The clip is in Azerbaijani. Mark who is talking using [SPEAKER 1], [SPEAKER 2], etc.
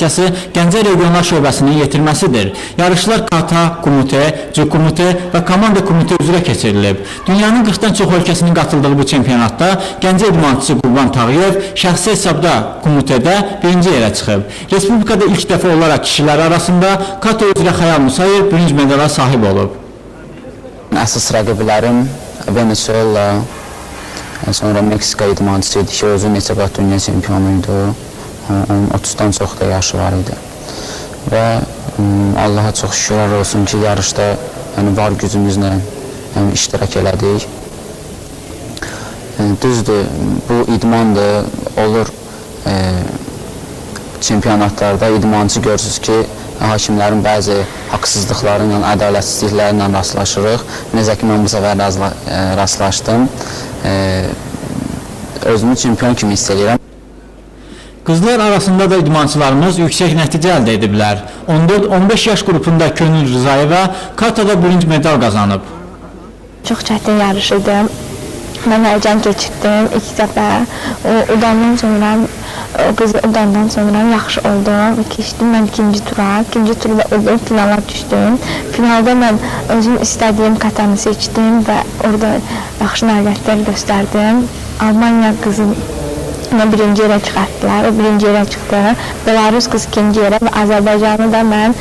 [SPEAKER 1] Federasiyası Gəncə Regional Şöbəsinin yetirməsidir. Yarışlar kata, kumite, C-kumite və komanda kumite üzrə keçirilib. Dünyanın 40-dan çox ölkəsinin qatıldığı bu çempionatda Gəncə idmançısı Qurban Tağıyev şəxsi hesabda kumitedə birinci yerə çıxıb. Respublikada ilk dəfə olaraq kişilər arasında kata üzrə Xəyal Musayev bürünc medala sahib olub.
[SPEAKER 2] Əsas rəqiblərim Venezuela, sonra Meksika idmançısı idi ki, özü neçə qat dünya çempionuydu. Onun 30-dan çox da yaşı var idi. Və Allaha çox şükürlər olsun ki, yarışda var gücümüzlə iştirak elədik. Düzdür, bu idmandır, olur çempionatlarda idmancı görürsünüz ki, hakimlərin bəzi haqsızlıqları ilə, ədalətsizlikləri ilə rastlaşırıq. Necə ki, mən bu səfər rastlaşdım. Özümü çempion kimi hiss edirəm.
[SPEAKER 1] Qızlar arasında da idmançılarımız yüksək nəticə əldə ediblər. 14-15 yaş qrupunda Könül Rızayeva katada bürünc medal qazanıb.
[SPEAKER 3] Çox çətin yarış idi. Mən həyəcan keçirdim ilk dəfə. Udandan sonra yaxşı oldum. Keçdim mən ikinci tura. İkinci turda udum, finala düşdüm. Finalda mən özüm istədiyim katanı seçdim və orada yaxşı nailiyyətlər göstərdim. Almanya qızı birinci yerə çıxartdılar, o birinci yerə çıxdı. Belarus qız ikinci yerə və Azərbaycanı da mən